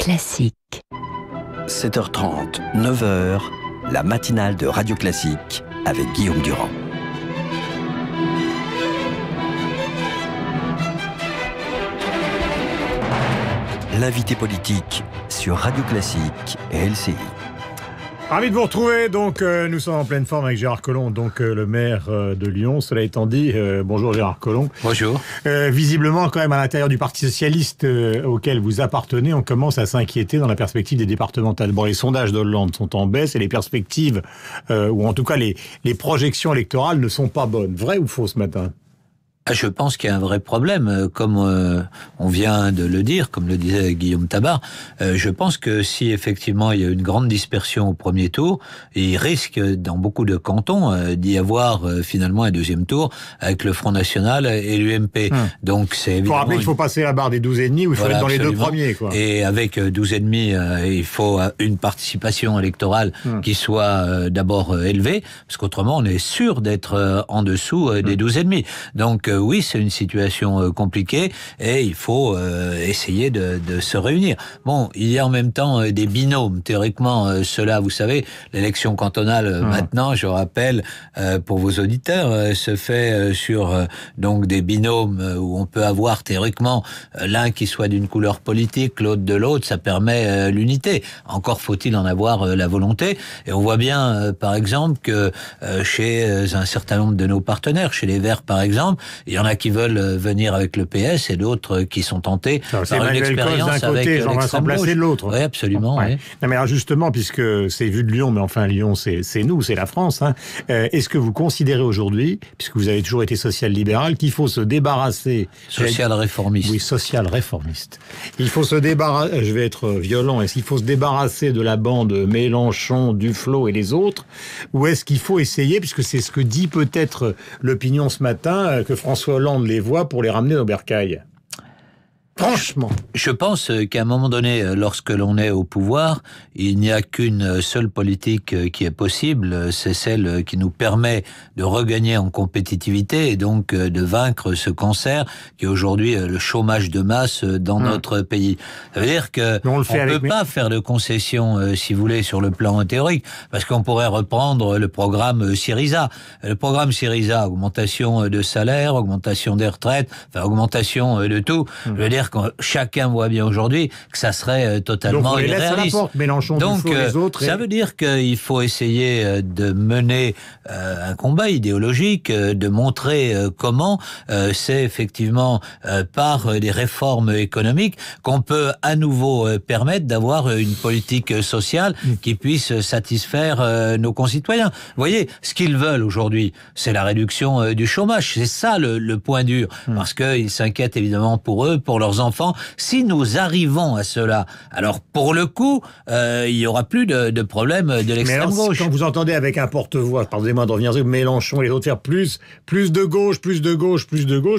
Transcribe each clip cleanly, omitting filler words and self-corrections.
Classique. 7h30, 9h, la matinale de Radio Classique avec Guillaume Durand. L'invité politique sur Radio Classique et LCI. Ravi de vous retrouver, donc nous sommes en pleine forme avec Gérard Collomb, donc le maire de Lyon. Cela étant dit, bonjour Gérard Collomb. Bonjour. Visiblement quand même à l'intérieur du Parti Socialiste auquel vous appartenez, on commence à s'inquiéter dans la perspective des départementales. Bon, les sondages d'Hollande sont en baisse et les perspectives, ou en tout cas les projections électorales ne sont pas bonnes. Vrai ou faux ce matin ? Je pense qu'il y a un vrai problème, comme on vient de le dire, comme le disait Guillaume Tabar. Je pense que si effectivement il y a une grande dispersion au premier tour, il risque dans beaucoup de cantons d'y avoir finalement un deuxième tour avec le Front National et l'UMP. Donc c'est évidemment... Il faut rappeler qu'il faut passer la barre des 12,5 ou il faut être dans les deux premiers, quoi. Et avec 12,5, il faut une participation électorale qui soit d'abord élevée, parce qu'autrement on est sûr d'être en dessous des 12,5. Donc oui, c'est une situation compliquée et il faut essayer de se réunir. Bon, il y a en même temps des binômes. Théoriquement, cela, vous savez, l'élection cantonale, maintenant, je rappelle, pour vos auditeurs, se fait sur donc des binômes où on peut avoir théoriquement l'un qui soit d'une couleur politique, l'autre de l'autre, ça permet l'unité. Encore faut-il en avoir la volonté. Et on voit bien, par exemple, que chez un certain nombre de nos partenaires, chez les Verts, par exemple, il y en a qui veulent venir avec le PS et d'autres qui sont tentés par une expérience avec l'extrême gauche. De l'autre. Oui, absolument. Ouais. Oui. Non, mais alors justement, puisque c'est vu de Lyon, mais enfin Lyon, c'est nous, c'est la France. Hein, est-ce que vous considérez aujourd'hui, puisque vous avez toujours été social-libéral, qu'il faut se débarrasser... Social-réformiste. Oui, social-réformiste. Il faut se débarrasser... Je vais être violent. Est-ce qu'il faut se débarrasser de la bande Mélenchon, Duflot et les autres, ou est-ce qu'il faut essayer, puisque c'est ce que dit peut-être l'opinion ce matin, que François Hollande les voit pour les ramener au bercail. Franchement. Je pense qu'à un moment donné, lorsque l'on est au pouvoir, il n'y a qu'une seule politique qui est possible, c'est celle qui nous permet de regagner en compétitivité et donc de vaincre ce cancer qui est aujourd'hui le chômage de masse dans notre pays. Ça veut dire que on ne peut pas faire de concessions, si vous voulez, sur le plan théorique, parce qu'on pourrait reprendre le programme Syriza. Le programme Syriza, augmentation de salaire, augmentation des retraites, enfin augmentation de tout. Je veux dire que chacun voit bien aujourd'hui que ça serait totalement irréaliste. Donc, ça veut dire qu'il faut essayer de mener un combat idéologique, de montrer comment c'est effectivement par des réformes économiques qu'on peut à nouveau permettre d'avoir une politique sociale qui puisse satisfaire nos concitoyens. Vous voyez, ce qu'ils veulent aujourd'hui, c'est la réduction du chômage. C'est ça le point dur, parce qu'ils s'inquiètent évidemment pour eux, pour leurs enfants. Si nous arrivons à cela, alors pour le coup, il n'y aura plus de problème de l'extrême gauche. Quand vous entendez avec un porte-voix, pardonnez-moi de revenir sur Mélenchon et les autres faire plus de gauche,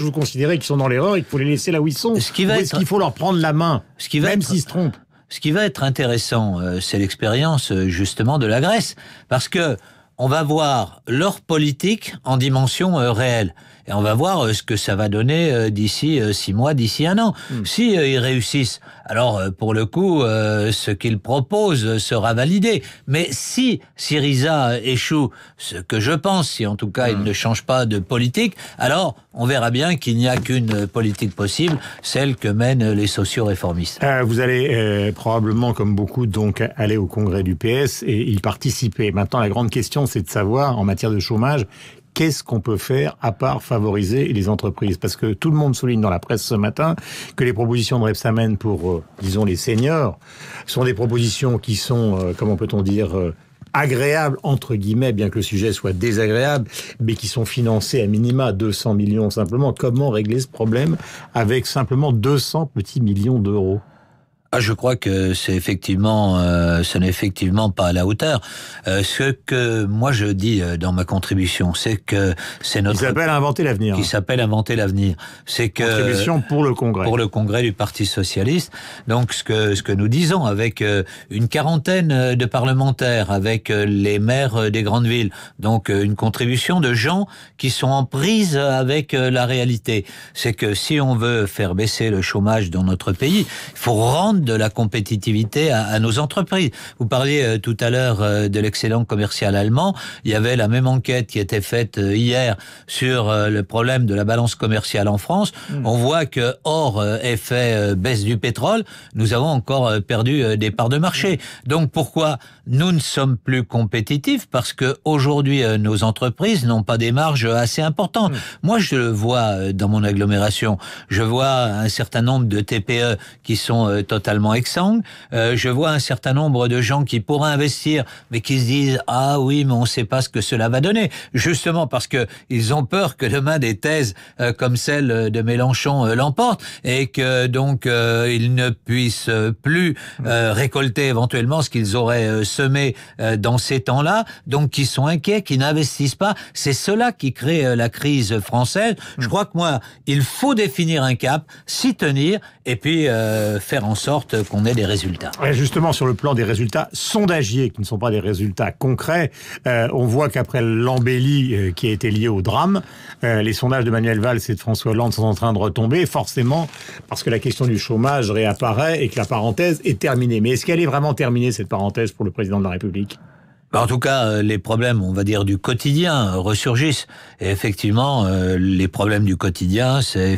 vous considérez qu'ils sont dans l'erreur et qu'il faut les laisser là où ils sont. Est-ce qu'il faut leur prendre la main, même s'ils se trompent? Ce qui va être intéressant, c'est l'expérience justement de la Grèce, parce que on va voir leur politique en dimension réelle. Et on va voir ce que ça va donner d'ici 6 mois, d'ici 1 an. Si ils réussissent, alors pour le coup, ce qu'ils proposent sera validé. Mais si Syriza échoue, ce que je pense, si en tout cas il ne change pas de politique, alors on verra bien qu'il n'y a qu'une politique possible, celle que mènent les sociaux-réformistes. Vous allez probablement, comme beaucoup, donc aller au congrès du PS et y participer. Maintenant, la grande question, c'est de savoir, en matière de chômage, qu'est-ce qu'on peut faire à part favoriser les entreprises? Parce que tout le monde souligne dans la presse ce matin que les propositions de Rebsamen pour, disons, les seniors sont des propositions qui sont, comment peut-on dire, agréables, entre guillemets, bien que le sujet soit désagréable, mais qui sont financées à minima 200 millions simplement. Comment régler ce problème avec simplement 200 petits millions d'euros? Je crois que c'est effectivement, ce n'est effectivement pas à la hauteur. Ce que moi je dis dans ma contribution, c'est que c'est notre... Qui s'appelle Inventer l'avenir. Qui s'appelle Inventer l'avenir. C'est que... Contribution pour le Congrès. Pour le Congrès du Parti Socialiste. Donc ce que nous disons avec une quarantaine de parlementaires, avec les maires des grandes villes, donc une contribution de gens qui sont en prise avec la réalité. C'est que si on veut faire baisser le chômage dans notre pays, il faut rendre de la compétitivité à nos entreprises. Vous parliez tout à l'heure de l'excédent commercial allemand. Il y avait la même enquête qui était faite hier sur le problème de la balance commerciale en France. On voit que hors effet baisse du pétrole, nous avons encore perdu des parts de marché. Donc pourquoi nous ne sommes plus compétitifs? Parce que aujourd'hui nos entreprises n'ont pas des marges assez importantes. Moi je le vois dans mon agglomération, je vois un certain nombre de TPE qui sont totalement exsangues, je vois un certain nombre de gens qui pourraient investir mais qui se disent « Ah oui, mais on ne sait pas ce que cela va donner ». Justement parce que ils ont peur que demain des thèses comme celle de Mélenchon l'emportent et que donc ils ne puissent plus récolter éventuellement ce qu'ils auraient semé dans ces temps-là, donc qui sont inquiets, qui n'investissent pas. C'est cela qui crée la crise française. Je crois que moi, il faut définir un cap, s'y tenir et puis faire en sorte qu'on ait des résultats. Et justement, sur le plan des résultats sondagiers, qui ne sont pas des résultats concrets, on voit qu'après l'embellie qui a été liée au drame, les sondages de Manuel Valls et de François Hollande sont en train de retomber, forcément, parce que la question du chômage réapparaît et que la parenthèse est terminée. Mais est-ce qu'elle est vraiment terminée, cette parenthèse, pour le président de la République ? En tout cas, les problèmes, on va dire, du quotidien ressurgissent. Et effectivement, les problèmes du quotidien, c'est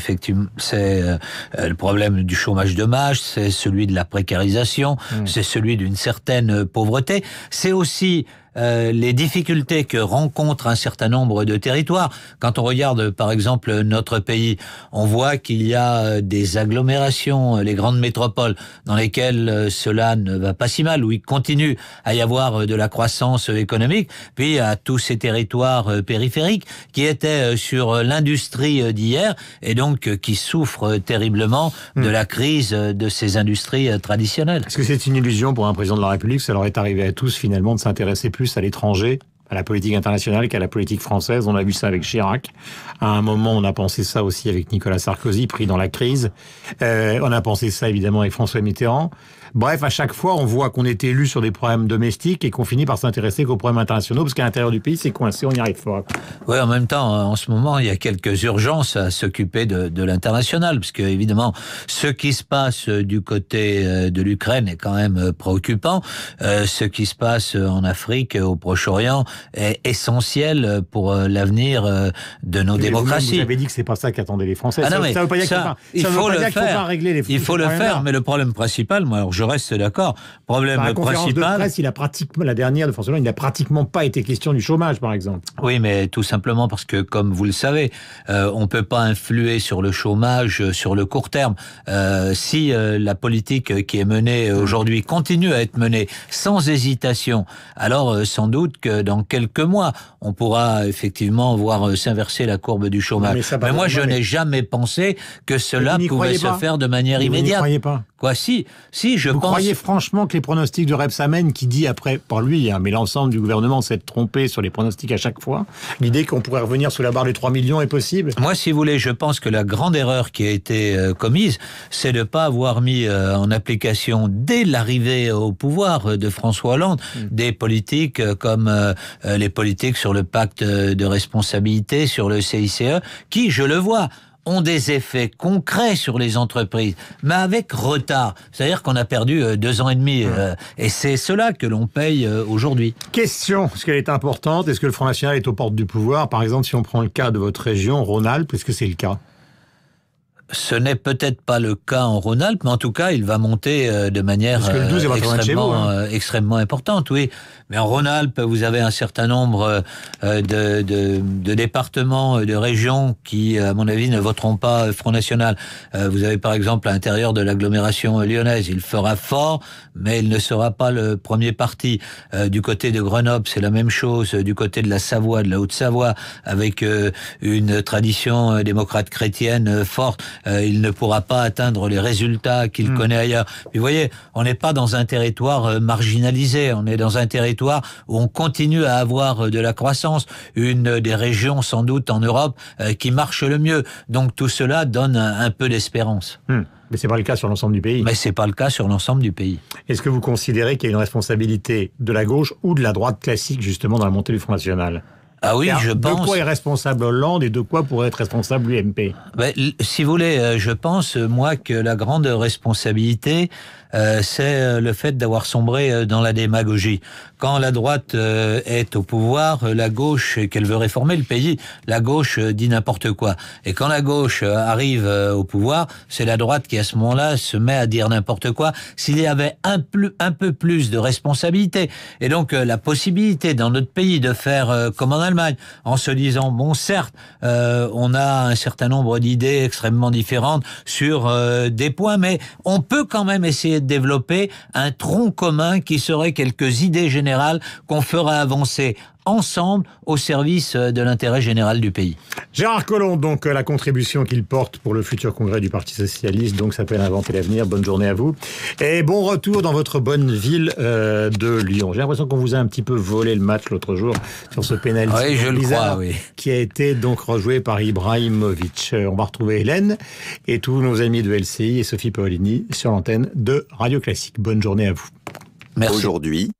le problème du chômage de masse, c'est celui de la précarisation, c'est celui d'une certaine pauvreté. C'est aussi les difficultés que rencontrent un certain nombre de territoires. Quand on regarde, par exemple, notre pays, on voit qu'il y a des agglomérations, les grandes métropoles, dans lesquelles cela ne va pas si mal, où il continue à y avoir de la croissance économique, puis à tous ces territoires périphériques qui étaient sur l'industrie d'hier et donc qui souffrent terriblement de la crise de ces industries traditionnelles. Est-ce que c'est une illusion pour un président de la République? Ça leur est arrivé à tous, finalement, de s'intéresser plus à l'étranger, à la politique internationale qu'à la politique française. On a vu ça avec Chirac. À un moment, on a pensé ça aussi avec Nicolas Sarkozy, pris dans la crise. On a pensé ça, évidemment, avec François Mitterrand. Bref, à chaque fois, on voit qu'on est élu sur des problèmes domestiques et qu'on finit par s'intéresser qu'aux problèmes internationaux, parce qu'à l'intérieur du pays, c'est coincé, on y arrive pas. Oui, en même temps, en ce moment, il y a quelques urgences à s'occuper de l'international, parce que, évidemment, ce qui se passe du côté de l'Ukraine est quand même préoccupant. Ce qui se passe en Afrique, au Proche-Orient, est essentiel pour l'avenir de nos démocraties. Vous avez dit que c'est pas ça qu'attendaient les Français. Ah non, mais ça veut pas dire il faut le faire. Il faut le faire, mais le problème principal, moi, alors je reste d'accord. Problème la conférence principal. De presse, la dernière de François Hollande, il n'a pratiquement pas été question du chômage, par exemple. Oui, mais tout simplement parce que, comme vous le savez, on peut pas influer sur le chômage sur le court terme. Si la politique qui est menée aujourd'hui continue à être menée sans hésitation, alors sans doute que dans quelques mois, on pourra effectivement voir s'inverser la courbe du chômage. Mais moi, je n'ai jamais pensé que cela pouvait se faire de manière immédiate. Vous n'y croyez pas? Quoi, si, je pense... Vous croyez franchement que les pronostics de Rebsamen, qui dit après, pas lui, mais l'ensemble du gouvernement s'est trompé sur les pronostics à chaque fois, l'idée qu'on pourrait revenir sous la barre des 3 millions est possible? Moi, si vous voulez, je pense que la grande erreur qui a été commise, c'est de ne pas avoir mis en application, dès l'arrivée au pouvoir de François Hollande, des politiques comme les politiques sur le pacte de responsabilité, sur le CICE, qui, je le vois, ont des effets concrets sur les entreprises, mais avec retard. C'est-à-dire qu'on a perdu 2 ans et demi, et c'est cela que l'on paye aujourd'hui. Question, parce qu'elle est importante, est-ce que le Front National est aux portes du pouvoir? Par exemple, si on prend le cas de votre région, Rhône-Alpes, est-ce que c'est le cas? Ce n'est peut-être pas le cas en Rhône-Alpes, mais en tout cas, il va monter de manière extrêmement importante, oui. Mais en Rhône-Alpes, vous avez un certain nombre de départements, de régions qui, à mon avis, ne voteront pas Front National. Vous avez par exemple à l'intérieur de l'agglomération lyonnaise, il fera fort, mais il ne sera pas le premier parti. Du côté de Grenoble, c'est la même chose. Du côté de la Savoie, de la Haute-Savoie, avec une tradition démocrate chrétienne forte, il ne pourra pas atteindre les résultats qu'il connaît ailleurs. Puis vous voyez, on n'est pas dans un territoire marginalisé, on est dans un territoire où on continue à avoir de la croissance, une des régions sans doute en Europe qui marche le mieux. Donc tout cela donne un peu d'espérance. Mais c'est pas le cas sur l'ensemble du pays. Mais c'est pas le cas sur l'ensemble du pays. Est-ce que vous considérez qu'il y a une responsabilité de la gauche ou de la droite classique justement dans la montée du Front National? Ah oui, je pense... De quoi est responsable Hollande et de quoi pourrait être responsable l'UMP? Si vous voulez, je pense, moi, que la grande responsabilité, c'est le fait d'avoir sombré dans la démagogie. Quand la droite est au pouvoir, la gauche, qu'elle veut réformer le pays, la gauche dit n'importe quoi. Et quand la gauche arrive au pouvoir, c'est la droite qui à ce moment-là se met à dire n'importe quoi. S'il y avait un peu plus de responsabilité, et donc la possibilité dans notre pays de faire comme en Allemagne, en se disant, bon certes, on a un certain nombre d'idées extrêmement différentes sur des points, mais on peut quand même essayer de développer un tronc commun qui serait quelques idées générales qu'on ferait avancer ensemble au service de l'intérêt général du pays. Gérard Collomb, donc la contribution qu'il porte pour le futur congrès du Parti Socialiste, donc s'appelle Inventer l'avenir. Bonne journée à vous. Et bon retour dans votre bonne ville de Lyon. J'ai l'impression qu'on vous a un petit peu volé le match l'autre jour sur ce pénalty bizarre qui a été donc rejoué par Ibrahimovic. On va retrouver Hélène et tous nos amis de LCI et Sophie Paolini sur l'antenne de Radio Classique. Bonne journée à vous. Merci. Aujourd'hui,